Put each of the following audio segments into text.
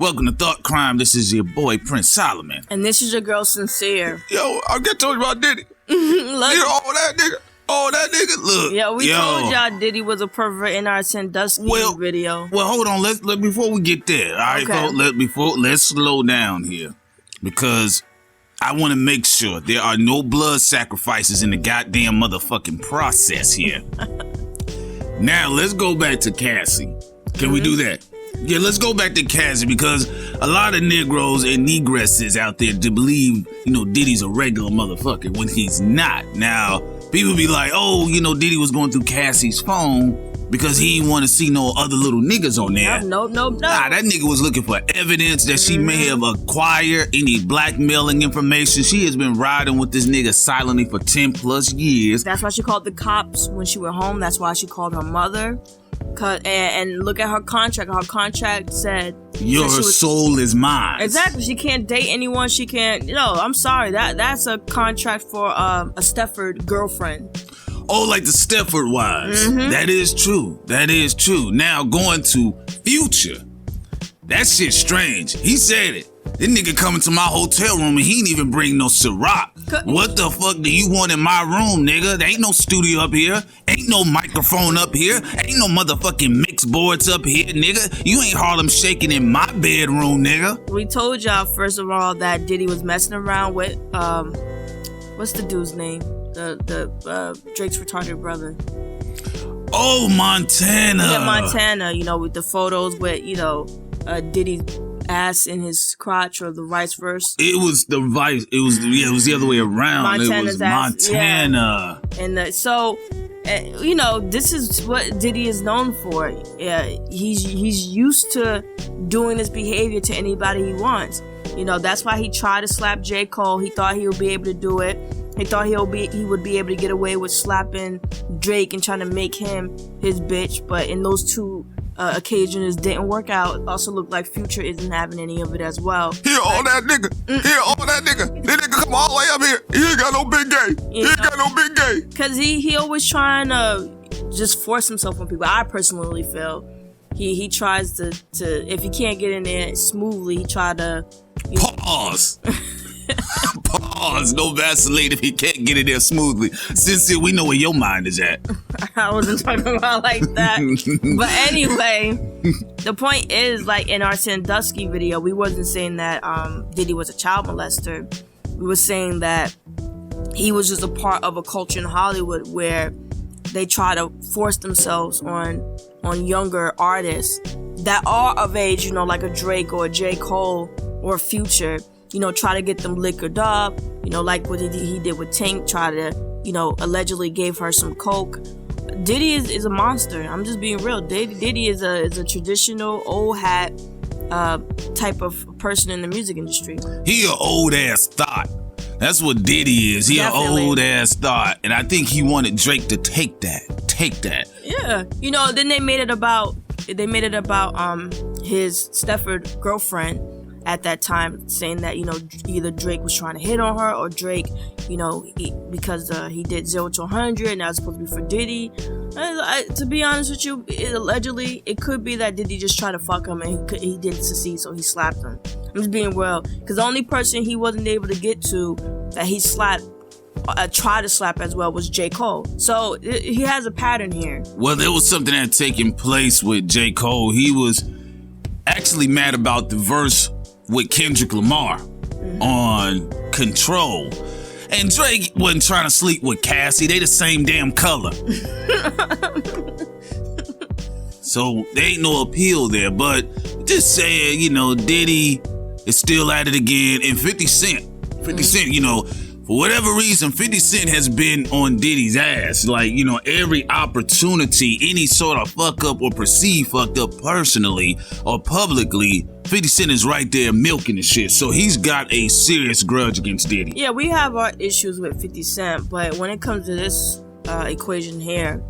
Welcome to Thought Crime. This is your boy, Prince Solomon. And this is your girl, Sincere. Yo, I get told you about Diddy. Look, all that nigga. Look. Yeah, we told y'all Diddy was a pervert in our Sandusky video. Well, hold on. Let's before we get there. All right, folks, let's slow down here. Because I want to make sure there are no blood sacrifices in the goddamn motherfucking process here. Now, let's go back to Cassie. Can we do that? Yeah, let's go back to Cassie because a lot of Negroes and Negresses out there to believe, Diddy's a regular motherfucker when he's not. Now, people be like, Diddy was going through Cassie's phone because he didn't want to see no other little niggas on there. No. Nah, that nigga was looking for evidence that she may have acquired any blackmailing information. She has been riding with this nigga silently for 10 plus years. That's why she called the cops when she went home. That's why she called her mother. And look at her contract. Her contract said your soul is mine. Exactly. She can't date anyone. She can't. No, I'm sorry. That's a contract for a Stepford girlfriend. Oh, like the Stepford wives. Mm-hmm. That is true. Now going to Future. That shit's strange. He said it. This nigga coming to my hotel room and he didn't even bring no Ciroc. What the fuck do you want in my room, nigga? There ain't no studio up here. Ain't no microphone up here. Ain't no motherfucking mix boards up here, nigga. You ain't Harlem shaking in my bedroom, nigga. We told y'all, first of all, that Diddy was messing around with, what's the dude's name? The Drake's retarded brother. Oh, Montana. Yeah, Montana, with the photos with, Diddy's ass in his crotch or the vice versa. It was the vice. It was the other way around. Montana's it was Montana. Yeah. And this is what Diddy is known for. Yeah, he's used to doing this behavior to anybody he wants. That's why he tried to slap J. Cole. He thought he would be able to do it. He thought he would be able to get away with slapping Drake and trying to make him his bitch. But in those two occasions, didn't work out. It also looked like Future isn't having any of it as well. All that nigga. That nigga come all the way up here. He ain't got no big gay. Because he always trying to just force himself on people. I personally feel he tries to if he can't get in there smoothly, he try to pause. Pause. No Vaseline if he can't get in there smoothly. Sincere, we know where your mind is at. I wasn't talking about like that. But anyway, the point is, like in our Sandusky video, we wasn't saying that Diddy was a child molester. We were saying that he was just a part of a culture in Hollywood where they try to force themselves on younger artists that are of age, like a Drake or a J. Cole or a Future. Try to get them liquored up, like what he did with Tank, try to, allegedly gave her some coke. Diddy is a monster. I'm just being real. Diddy is a traditional old hat type of person in the music industry. He an old ass thought. That's what Diddy is. He Definitely. An old ass thought. And I think he wanted Drake to take that. Yeah. Then they made it about his Stepford girlfriend at that time, saying that, either Drake was trying to hit on her or Drake, because he did 0 to 100 and that was supposed to be for Diddy. To be honest with you, allegedly, it could be that Diddy just tried to fuck him and he didn't succeed, so he slapped him. I'm just being real. Because the only person he wasn't able to get to that he tried to slap as well was J. Cole. So he has a pattern here. Well, there was something that had taken place with J. Cole. He was actually mad about the verse with Kendrick Lamar on Control. And Drake wasn't trying to sleep with Cassie. They the same damn color. So there ain't no appeal there. But just saying, Diddy is still at it again. And 50 Cent, for whatever reason, 50 Cent has been on Diddy's ass. Like, every opportunity, any sort of fuck up or perceived fucked up personally or publicly, 50 Cent is right there milking the shit. So he's got a serious grudge against Diddy. Yeah, we have our issues with 50 Cent, but when it comes to this equation here,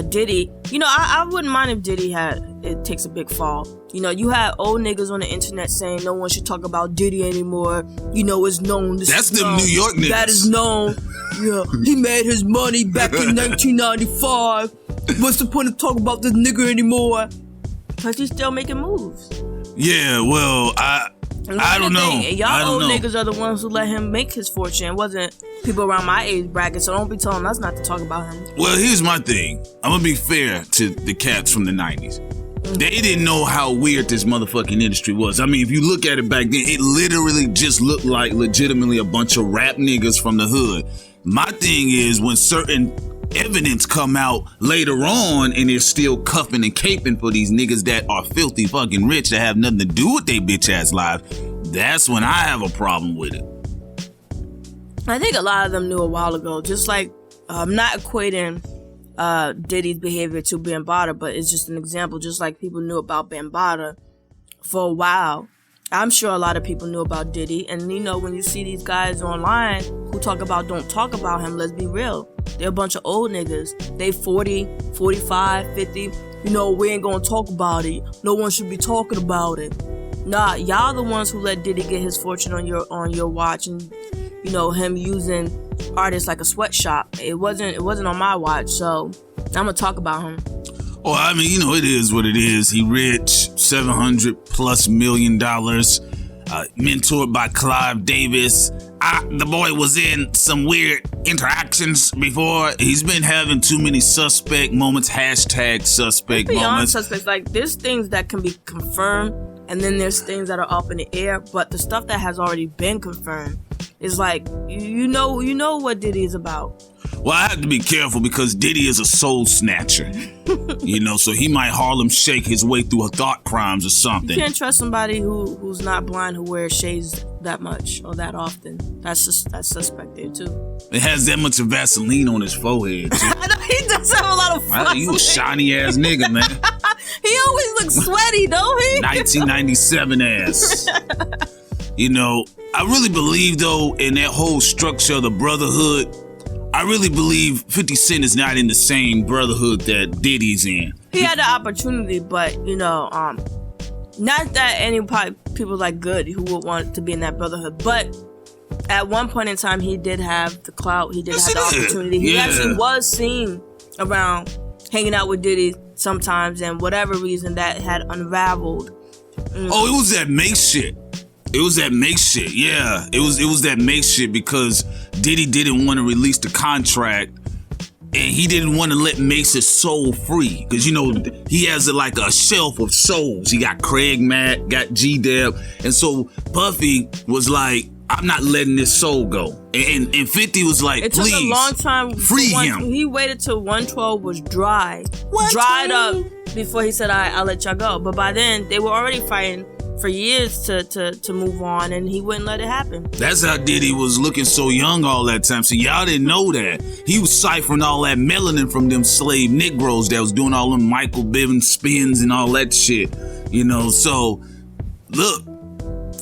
Diddy, I wouldn't mind if Diddy takes a big fall. You had old niggas on the internet saying no one should talk about Diddy anymore. It's known. That's them New York niggas. That is known. Yeah, he made his money back in 1995. What's the point of talking about this nigga anymore? Because he's still making moves. Yeah, well, I don't know. Y'all old niggas are the ones who let him make his fortune. It wasn't people around my age bracket, so don't be telling us not to talk about him. Well, here's my thing. I'm gonna be fair to the cats from the 90s. They didn't know how weird this motherfucking industry was. I mean, if you look at it back then, it literally just looked like legitimately a bunch of rap niggas from the hood. My thing is when certain evidence come out later on and they're still cuffing and caping for these niggas that are filthy fucking rich that have nothing to do with their bitch ass lives, that's when I have a problem with it. I think a lot of them knew a while ago, just like I'm not equating Diddy's behavior to Bambaataa, but it's just an example, just like people knew about Bambaataa for a while. I'm sure a lot of people knew about Diddy, and you know, when you see these guys online who talk about don't talk about him, let's be real. They're a bunch of old niggas. They 40, 45, 50. You know, we ain't gonna talk about it. No one should be talking about it. Nah, y'all the ones who let Diddy get his fortune on your watch, and you know, him using artists like a sweatshop. It wasn't on my watch, so I'm gonna talk about him. Oh, I mean, you know, it is what it is. He rich, $700+ million, mentored by Clive Davis. The boy was in some weird interactions before. He's been having too many suspect moments, #suspect beyond moments. Suspects, like there's things that can be confirmed, and then there's things that are up in the air. But the stuff that has already been confirmed is like, you know what Diddy is about. Well, I have to be careful because Diddy is a soul snatcher, you know, so he might Harlem shake his way through a thought crimes or something. You can't trust somebody who's not blind, who wears shades that much or that often. That's suspect there too. It has that much of Vaseline on his forehead. I know he does have a lot of Vaseline. You a shiny ass nigga, man. He always looks sweaty, don't he? 1997 ass. You know, I really believe though in that whole structure of the brotherhood. I really believe 50 Cent is not in the same brotherhood that Diddy's in. He had the opportunity, but, you know, not that any people like good who would want to be in that brotherhood, but at one point in time, he did have the clout. He did have the opportunity. He actually was seen around hanging out with Diddy sometimes, and whatever reason that had unraveled. Oh, it was that make shit. It was that make shit, yeah. It was that make shit because Diddy didn't want to release the contract and he didn't want to let Mace his soul free. Because, you know, he has like a shelf of souls. He got Craig Mack, got G-Dep. And so Puffy was like, I'm not letting this soul go. And 50 was like, it please, took a long time. Free him. He waited till 112 was dried up before he said, I'll let y'all go. But by then, they were already fighting for years to move on, and he wouldn't let it happen. That's how Diddy was looking so young all that time. So y'all didn't know that. He was ciphering all that melanin from them slave Negroes that was doing all them Michael Bivins spins and all that shit. You know, so look,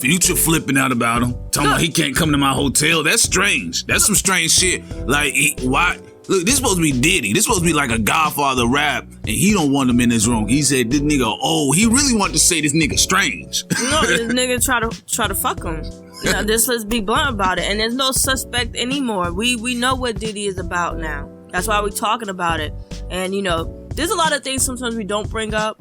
Future flipping out about him, talking about he can't come to my hotel. That's strange. That's some strange shit. Like, why? Look, this supposed to be Diddy. This supposed to be like a Godfather rap, and he don't want him in his room. He said this nigga, he really wanted to say this nigga strange. No, this nigga try to fuck him. You know, let's be blunt about it. And there's no suspect anymore. We know what Diddy is about now. That's why we're talking about it. And you know, there's a lot of things sometimes we don't bring up.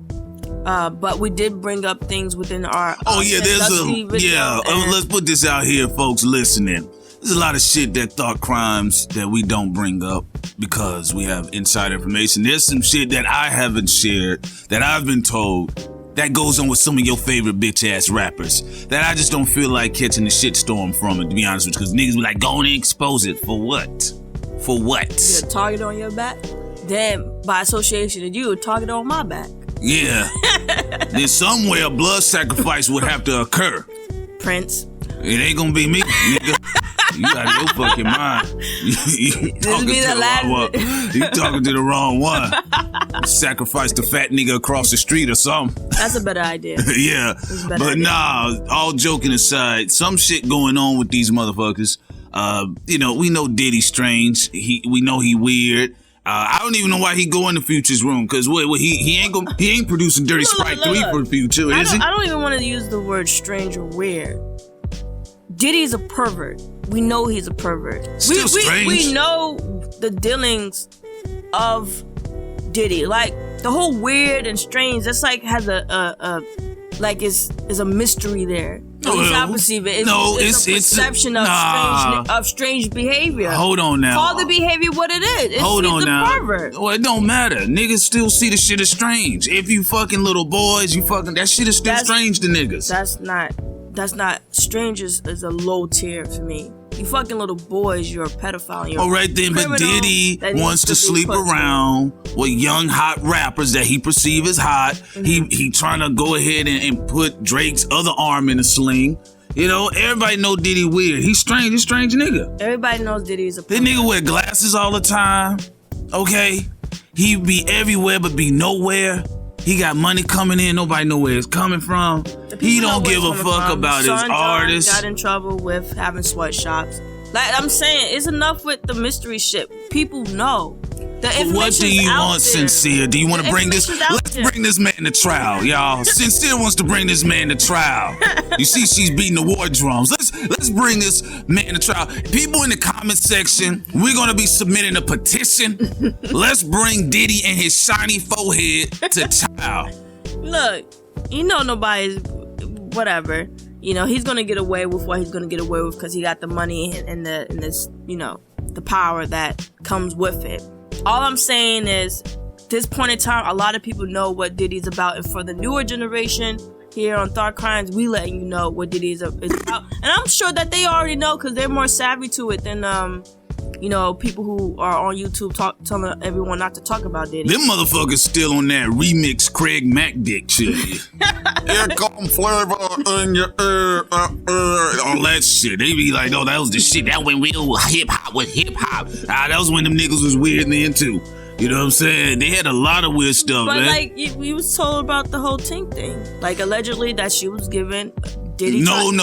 But we did bring up things within our let's put this out here, folks listening. There's a lot of shit that thought crimes that we don't bring up because we have inside information. There's some shit that I haven't shared that I've been told that goes on with some of your favorite bitch ass rappers that I just don't feel like catching the shitstorm from it, to be honest with you, because niggas be like, go and expose it. For what? For what? You're a target on your back? Then by association, you a target on my back. Yeah. Then somewhere blood sacrifice would have to occur. Prince. It ain't gonna be me, nigga. You out of your fucking mind. You talking to the wrong one. Sacrifice the fat nigga across the street or something. That's a better idea. Yeah. But nah, all joking aside, some shit going on with these motherfuckers. You know, we know Diddy strange. We know he weird. I don't even know why he go in the Future's room, because he ain't producing Dirty Sprite 3 for Future, is he? I don't even want to use the word strange or weird. Diddy's a pervert. We know he's a pervert. Still strange. We know the dealings of Diddy. Like, the whole weird and strange, that's like has a like it's a mystery there. At least I perceive it. It's a perception of strange behavior. Hold on now. Call the behavior what it is. Hold on now. Pervert. Well, it don't matter. Niggas still see the shit as strange. If you fucking little boys, you fucking that shit is still strange to niggas. That's not strange is a low tier for me. You fucking little boys, you're a pedophile. All right then, but Diddy wants to sleep around with young hot rappers that he perceives as hot. Mm-hmm. He trying to go ahead and put Drake's other arm in a sling. You know, everybody know Diddy weird. He's strange. He's a strange nigga. Everybody knows Diddy's a That nigga wear glasses all the time. Okay? He be everywhere but be nowhere. He got money coming in, nobody know where it's coming from. He don't give a fuck about his artists. Got in trouble with having sweatshops. Like I'm saying, it's enough with the mystery shit. People know. What do you want, Sincere? Do you want to bring this? Let's bring this man to trial, y'all. Sincere wants to bring this man to trial. You see, she's beating the war drums. Let's bring this man to trial. People in the comment section, we're gonna be submitting a petition. Let's bring Diddy and his shiny forehead to trial. Look, you know nobody's whatever. You know he's gonna get away with what he's gonna get away with because he got the money and this the power that comes with it. All I'm saying is, this point in time, a lot of people know what Diddy's about, and for the newer generation here on THOT Crimes, we letting you know what Diddy is about, and I'm sure that they already know because they're more savvy to it than people who are on YouTube telling everyone not to talk about Diddy. Them motherfuckers still on that remix Craig Mack dick shit. Here come flavor in your all that shit. They be like, oh, that was the shit. That when real hip hop with hip hop. That was when them niggas was weird then too. You know what I'm saying? They had a lot of weird stuff, but man. Like, we was told about the whole Tink thing. Like, allegedly that she was given. He did not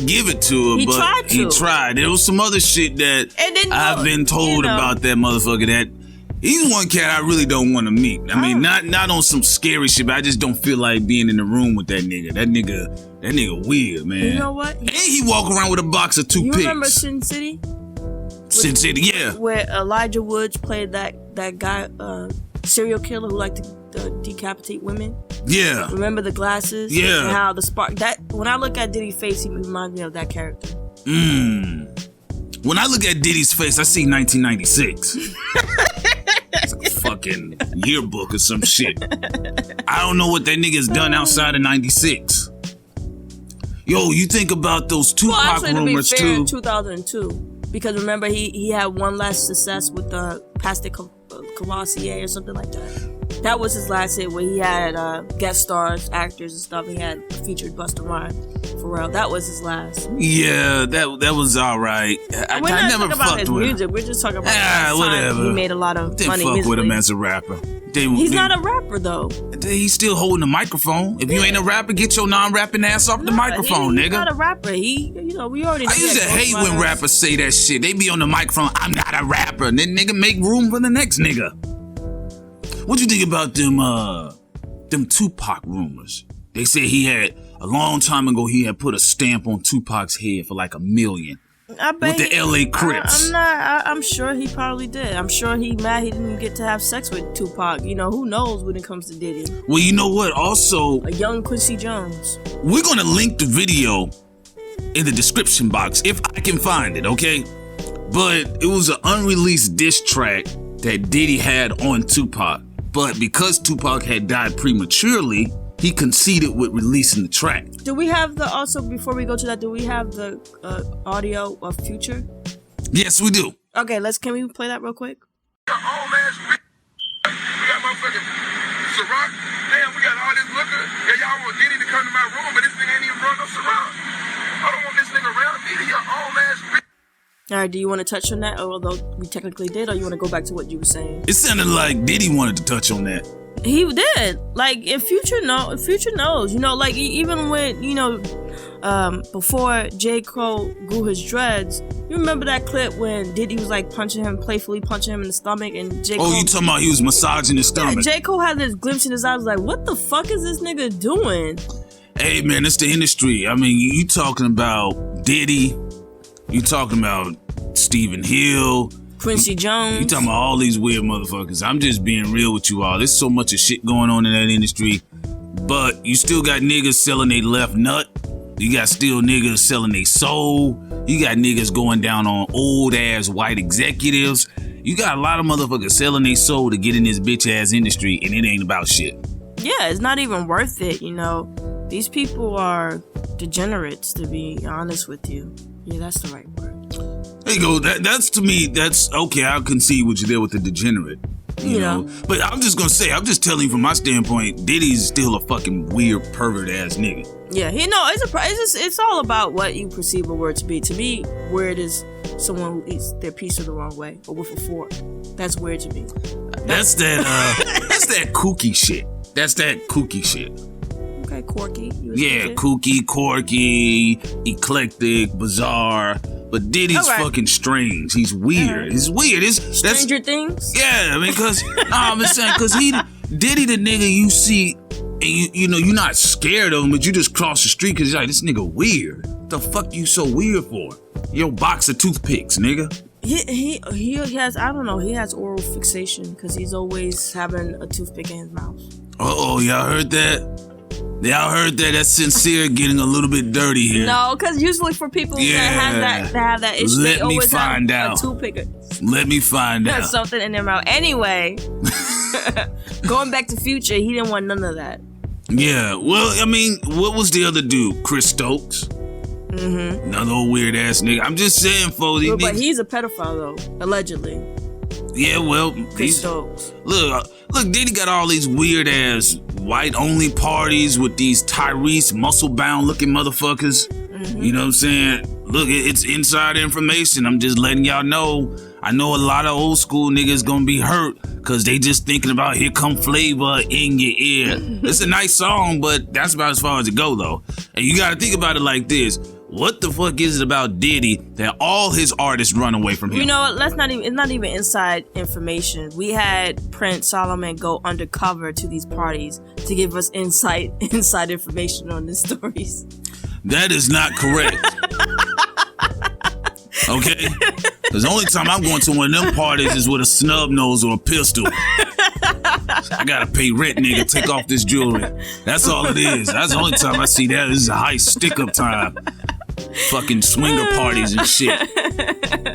give it to her, he tried. There was some other shit that I've been told about that motherfucker that he's one cat I really don't want to meet. I mean, not on some scary shit, but I just don't feel like being in the room with that nigga. That nigga weird, man. You know what? And he walk around with a box of toothpicks. You remember Sin City? Sin City, yeah. Where Elijah Woods played that guy, serial killer who liked to decapitate women. Yeah. Remember the glasses? Yeah. And how the spark when I look at Diddy's face, he reminds me of that character. When I look at Diddy's face, I see 1996. It's a fucking yearbook or some shit. I don't know what that nigga's done outside of 96. Yo, you think about those Tupac rumors to be fair, too. 2002. Because remember, he had one last success with the Pastor Cavassier or something like that. That was his last hit where he had guest stars, actors and stuff. He had featured Busta Rhymes, Pharrell. That was his last. Yeah, that was all right. We're not talking about his music. We're just talking about whatever. He made a lot of money. Didn't fuck with him as a rapper. He's not a rapper though. He's still holding the microphone. If you ain't a rapper, get your non-rapping ass off the microphone, nigga. He's not a rapper. We already. I used to hate when rappers say that shit. They be on the microphone. I'm not a rapper. And then nigga make room for the next nigga. What you think about them Tupac rumors? They said he had a long time ago. He had put a stamp on Tupac's head for like $1 million. I bet with the LA Crips. I'm sure he probably did. I'm sure he mad he didn't get to have sex with Tupac. You know, who knows when it comes to Diddy. Well, you know what? Also, a young Quincy Jones. We're gonna link the video in the description box if I can find it, okay? But it was an unreleased diss track that Diddy had on Tupac. But because Tupac had died prematurely, he conceded with releasing the track. Do we have before we go to that, do we have the audio of Future? Yes, we do. Okay, can we play that real quick? We got motherfucking Ciroc. Damn, we got all this liquor. Yeah, y'all want Diddy to come to my room, but this nigga ain't even brought no Ciroc. I don't want this nigga around me. He your own ass bitch. Alright, do you want to touch on that? Although we technically did, or you want to go back to what you were saying? It sounded like Diddy wanted to touch on that. He did. Like, if Future knows, you know, like, even when, you know, before J. Cole grew his dreads, you remember that clip when Diddy was, like, playfully punching him in the stomach, and J. Cole... Oh, you talking about he was massaging his stomach? Yeah, J. Cole had this glimpse in his eyes, like, what the fuck is this nigga doing? Hey, man, it's the industry. I mean, you talking about Diddy, you talking about Stephen Hill... Quincy Jones. You talking about all these weird motherfuckers. I'm just being real with you all. There's so much of shit going on in that industry. But you still got niggas selling their left nut. You got still niggas selling their soul. You got niggas going down on old ass white executives. You got a lot of motherfuckers selling their soul to get in this bitch ass industry, and it ain't about shit. Yeah, it's not even worth it, you know. These people are degenerates, to be honest with you. Yeah, that's the right word. There you go. That's to me, that's okay. I'll concede what you there with the degenerate. You know? But I'm just gonna say, I'm just telling you from my standpoint, Diddy's still a fucking weird pervert ass nigga. Yeah, it's all about what you perceive a word to be. To me, weird is someone who eats their pizza the wrong way or with a fork. That's weird to me. That's that kooky shit. That's that kooky shit. Okay, quirky. Yeah, kooky, quirky, eclectic, bizarre. But Diddy's fucking strange. He's weird. He's weird. Stranger Things? Yeah, I mean, because Diddy the nigga you see, and you know, you're not scared of him, but you just cross the street because you're like, this nigga weird. What the fuck you so weird for? Yo, box of toothpicks, nigga. He has, I don't know, he has oral fixation because he's always having a toothpick in his mouth. Uh-oh, y'all heard that? Y'all heard that? That's Sincere getting a little bit dirty here. No, because usually for people that have that issue, they always have a toothpick. Let me find out. Something in their mouth. Anyway, going back to Future, he didn't want none of that. Yeah, well, I mean, what was the other dude? Chris Stokes? Mm-hmm. Another old weird ass nigga. I'm just saying, folks. But he's a pedophile, though, allegedly. Yeah, well, Chris Stokes. Look, Diddy got all these weird ass white only parties with these Tyrese muscle bound looking motherfuckers. Mm-hmm. You know what I'm saying? Look, it's inside information. I'm just letting y'all know. I know a lot of old school niggas gonna be hurt because they just thinking about Here Come Flavor in your ear. It's a nice song, but that's about as far as it go, though. And you gotta think about it like this. What the fuck is it about Diddy that all his artists run away from him? You know, it's not even inside information. We had Prince Solomon go undercover to these parties to give us inside information on the stories. That is not correct. Okay? Because the only time I'm going to one of them parties is with a snub nose or a pistol. I gotta pay rent, nigga. Take off this jewelry. That's all it is. That's the only time I see that. This is a high stick-up time. Fucking swinger parties and shit.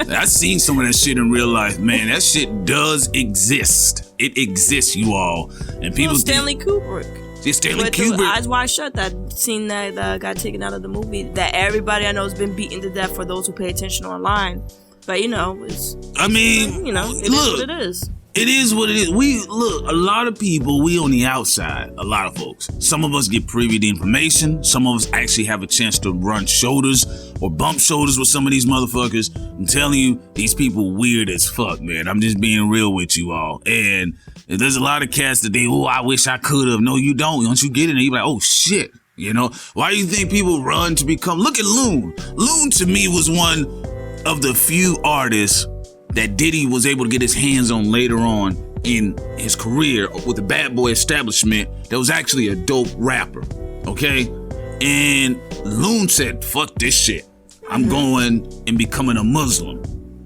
I've seen some of that shit in real life, man. That shit does exist. It exists, you all. And people Stanley Kubrick. Yeah, Stanley Kubrick. Eyes Wide Shut, that scene that got taken out of the movie that everybody I know has been beaten to death for those who pay attention online. But you know, it is what it is. It is what it is. A lot of people, we on the outside, a lot of folks. Some of us get privy to information. Some of us actually have a chance to run shoulders or bump shoulders with some of these motherfuckers. I'm telling you, these people weird as fuck, man. I'm just being real with you all. And there's a lot of cats that I wish I could have. No, you don't. Once you get in there, you're like, oh shit. You know, why do you think people run to become, look at Loon. Loon to me was one of the few artists that Diddy was able to get his hands on later on in his career with the Bad Boy establishment that was actually a dope rapper, okay? And Loon said, fuck this shit. I'm going and becoming a Muslim.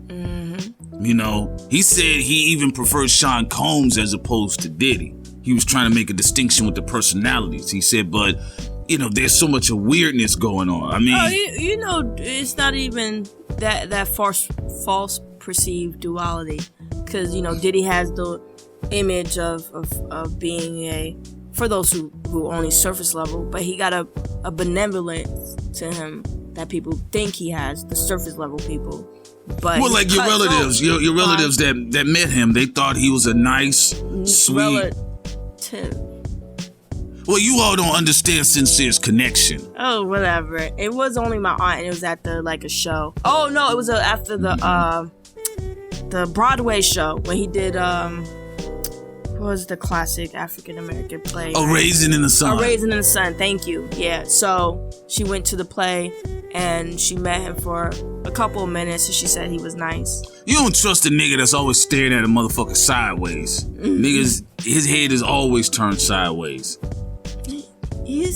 Mm-hmm. You know, he said he even preferred Sean Combs as opposed to Diddy. He was trying to make a distinction with the personalities. He said, but, you know, there's so much of weirdness going on. I mean... you know, it's not even that false perceived duality, because you know Diddy has the image of being for those who only surface level, but he got a benevolence to him that people think he has, the surface level people. But well, like your relatives, your relatives that met him, they thought he was a nice, sweet relative. Well, you all don't understand Sincere's connection. Oh, whatever. It was only my aunt, and it was at a show. Oh no, it was after the Broadway show when he did what was the classic African American play? A Raisin in the Sun. A Raisin in the Sun. Thank you. Yeah. So she went to the play and she met him for a couple of minutes, and she said he was nice. You don't trust a nigga that's always staring at a motherfucker sideways. Mm-hmm. Niggas, his head is always turned sideways.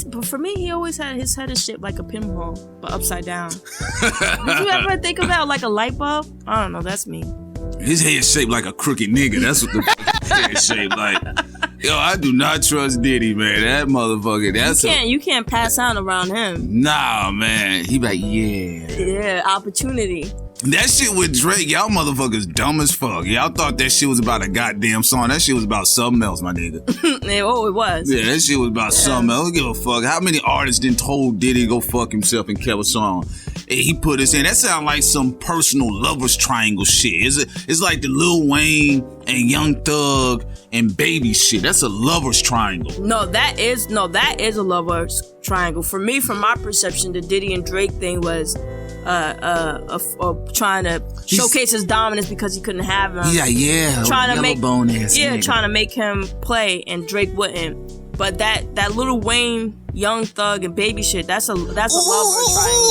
But for me, he always had his head is shaped like a pinball, but upside down. Did you ever think about like a light bulb? I don't know. That's me. His head shaped like a crooked nigga. That's what the head shaped like. Yo, I do not trust Diddy, man. That motherfucker, you can't pass out around him. Nah, man. He be like, yeah. Yeah, opportunity. That shit with Drake, y'all motherfuckers dumb as fuck. Y'all thought that shit was about a goddamn song. That shit was about something else, my nigga. Oh, it was. Yeah, that shit was about something else. I don't give a fuck. How many artists didn't told Diddy to go fuck himself and kept a song? And he put us in. That sound like some personal lovers triangle shit. It's like the Lil Wayne and Young Thug and Baby shit. That's a lovers triangle. No, that is a lovers triangle. For me, from my perception, the Diddy and Drake thing was trying to showcase his dominance because he couldn't have him. Yeah. Trying to make nigga. trying to make him play, and Drake wouldn't. But that Lil Wayne, Young Thug, and Baby shit, that's a lovers triangle.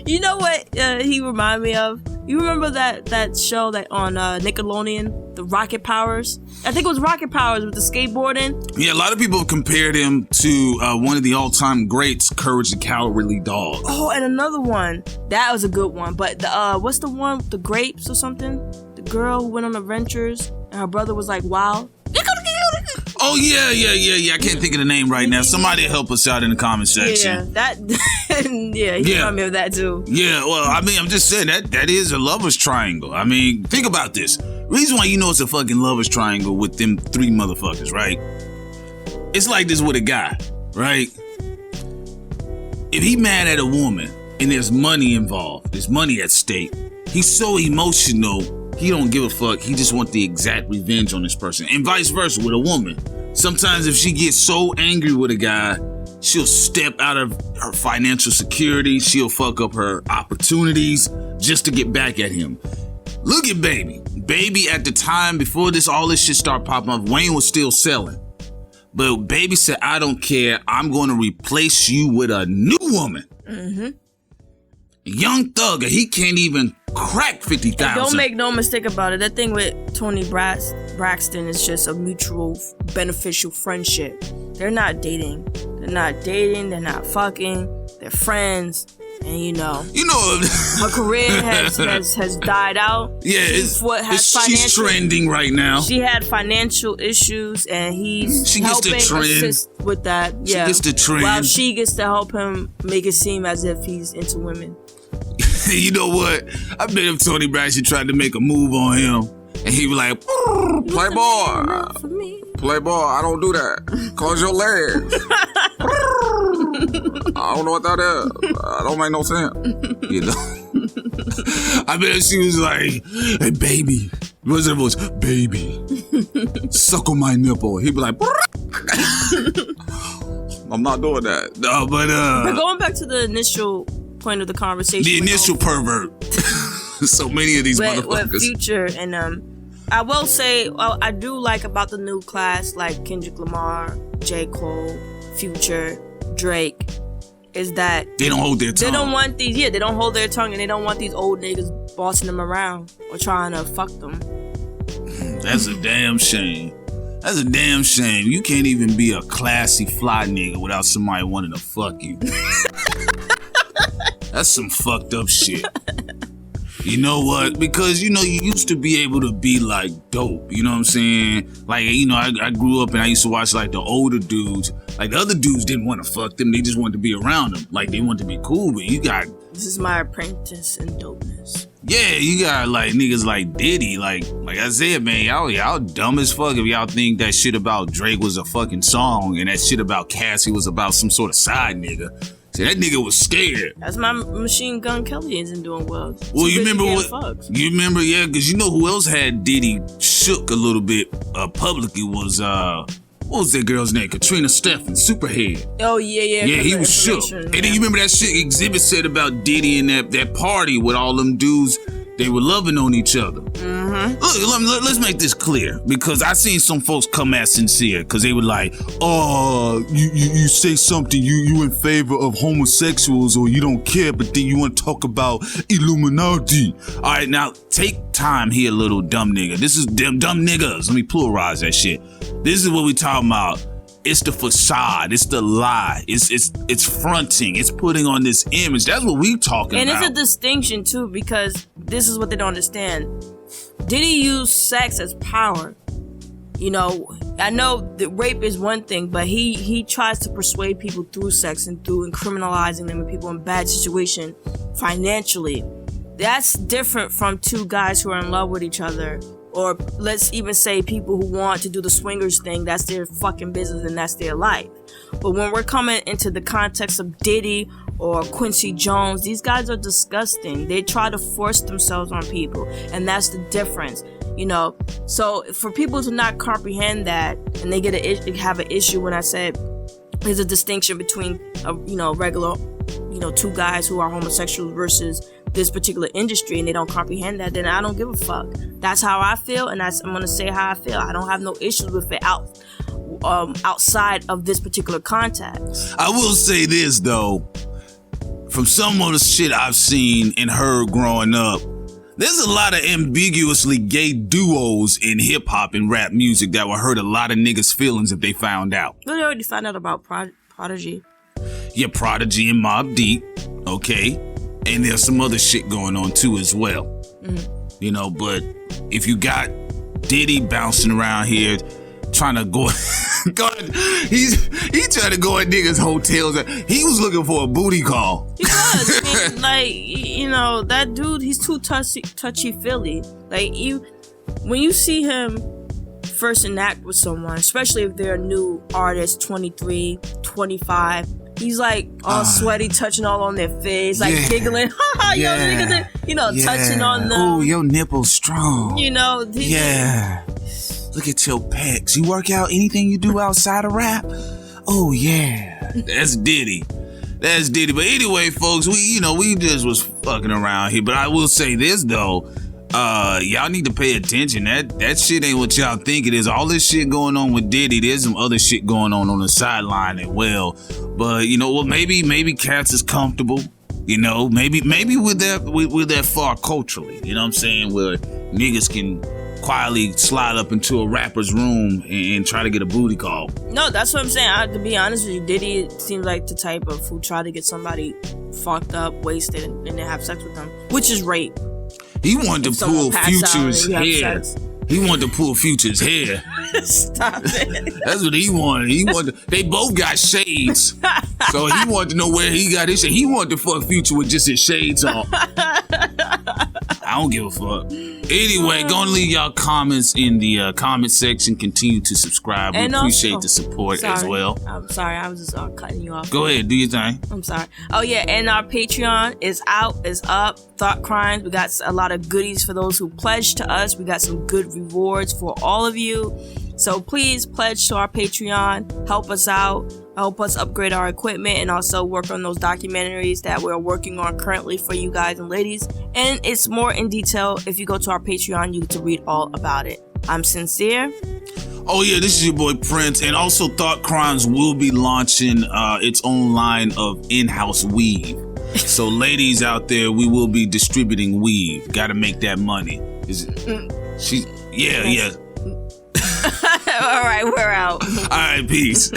You know what he reminded me of? You remember that show that on Nickelodeon, the Rocket Powers? I think it was Rocket Powers with the skateboarding. Yeah, a lot of people have compared him to one of the all-time greats, Courage the Cowardly Dog. Oh, and another one. That was a good one. But what's the one with the grapes or something? The girl who went on adventures and her brother was like, wow. Oh, yeah. I can't think of the name right now. Somebody help us out in the comment section. Yeah, he reminded me of that too. Yeah, well, I mean, I'm just saying that is a lover's triangle. I mean, think about this. Reason why you know it's a fucking lover's triangle with them three motherfuckers, right? It's like this with a guy, right? If he mad at a woman and there's money involved, there's money at stake, he's so emotional. He don't give a fuck. He just want the exact revenge on this person. And vice versa with a woman. Sometimes if she gets so angry with a guy, she'll step out of her financial security. She'll fuck up her opportunities just to get back at him. Look at Baby. Baby at the time before all this shit started popping up, Wayne was still selling. But Baby said, I don't care. I'm going to replace you with a new woman. Mm-hmm. Young Thugger, he can't even crack 50,000. Don't make no mistake about it. That thing with Tony Braxton is just a mutual beneficial friendship. They're not dating. They're not fucking. They're friends. And her career has died out. Yeah, she's trending right now. She had financial issues, and she helping assist with that. Yeah, she gets the trend. While she gets to help him make it seem as if he's into women. You know what? I bet if Tony Braxton tried to make a move on him, and he was like, Playboy, I don't do that. Close your legs. I don't know what that is. I don't make no sense. You know? I bet she was like, hey, baby. What's that voice? Baby. Suckle my nipple. He'd be like, I'm not doing that. No, but going back to the initial point of the conversation. The initial pervert. So many of these motherfuckers. With Future and I will say, I do like about the new class, like Kendrick Lamar, J. Cole, Future, Drake, is that they don't hold their tongue. They don't want these, they don't hold their tongue, and they don't want these old niggas bossing them around or trying to fuck them. That's a damn shame. That's a damn shame. You can't even be a classy fly nigga without somebody wanting to fuck you. That's some fucked up shit. You know what? Because, you used to be able to be, like, dope. You know what I'm saying? Like, I grew up and I used to watch, like, the older dudes. Like, the other dudes didn't want to fuck them. They just wanted to be around them. Like, they wanted to be cool. But you got... This is my apprentice in dopeness. Yeah, you got, like, niggas like Diddy. Like I said, man, y'all dumb as fuck if y'all think that shit about Drake was a fucking song and that shit about Cassie was about some sort of side nigga. See, that nigga was scared. That's my Machine Gun Kelly isn't doing well. Well, you remember yeah, because you know who else had Diddy shook a little bit publicly was, what was that girl's name? Katrina Stefan, Superhead. Oh, yeah. Yeah, he was shook. And then you remember that shit Exhibit said about Diddy and that party with all them dudes. They were loving on each other. Mm-hmm. Look, let's make this clear. Because I seen some folks come at Sincere. Because they were like, oh, you say something, you in favor of homosexuals or you don't care, but then you want to talk about Illuminati. All right, now, take time here, little dumb nigga. This is them dumb niggas. Let me pluralize that shit. This is what we talking about. It's the facade. It's the lie. It's fronting. It's putting on this image. That's what we talking about. And it's a distinction, too, because this is what they don't understand. Diddy used sex as power. You know, I know that rape is one thing, but he tries to persuade people through sex and through criminalizing them and people in bad situation financially. That's different from two guys who are in love with each other. Or let's even say people who want to do the swingers thing. That's their fucking business and that's their life. But when we're coming into the context of Diddy or Quincy Jones, these guys are disgusting. They try to force themselves on people, and that's the difference. You know, so for people to not comprehend that, and they have an issue when I said there's a distinction between regular, two guys who are homosexuals versus this particular industry, and they don't comprehend that, then I don't give a fuck. That's how I feel, and I'm gonna say how I feel. I don't have no issues with it outside of this particular context. I will say this though, from some of the shit I've seen and heard growing up, there's a lot of ambiguously gay duos in hip hop and rap music that will hurt a lot of niggas' feelings if they found out. Well, they already found out about Prodigy. Yeah, Prodigy and Mobb Deep, okay? And there's some other shit going on too as well. Mm-hmm. You know, but if you got Diddy bouncing around here trying to go, he tried to go at niggas' hotels. He was looking for a booty call. He was. I mean, that dude, he's too touchy-feely. Like, when you see him first enact with someone, especially if they're a new artist, 23, 25, he's like all sweaty, touching all on their face, like giggling, touching on them. Oh, your nipple's strong. Yeah. Look at your pecs. You work out anything you do outside of rap? Oh yeah. That's Diddy. But anyway, folks, we just was fucking around here. But I will say this though, y'all need to pay attention. That shit ain't what y'all think it is. All this shit going on with Diddy, there's some other shit going on the sideline as well. But you know what? Maybe Cats is comfortable. Maybe with that far culturally. You know what I'm saying? Where niggas can quietly slide up into a rapper's room and try to get a booty call. No, that's what I'm saying. To be honest with you, Diddy seems like the type of who try to get somebody fucked up, wasted, and then have sex with them, which is rape. He wanted to pull Future's hair. He wanted to pull Future's hair. Stop it. That's what he wanted. They both got shades. So he wanted to know where he got his shade. He wanted to fuck Future with just his shades on. I don't give a fuck. Anyway, go and leave y'all comments in the comment section. Continue to subscribe. We appreciate the support as well. I'm sorry, I was just cutting you off. Go ahead, do your thing. I'm sorry. Oh yeah, and our Patreon is up. THOT Crimez. We got a lot of goodies for those who pledge to us. We got some good rewards for all of you. So please pledge to our Patreon. Help us out. Help us upgrade our equipment and also work on those documentaries that we're working on currently for you guys and ladies. And it's more in detail. If you go to our Patreon, you get to read all about it. I'm Sincere. Oh yeah, this is your boy Prince. And also THOT Crimez will be launching its own line of in-house weave. So ladies out there, we will be distributing weave. Gotta make that money. Yeah. All right, we're out. All right, peace.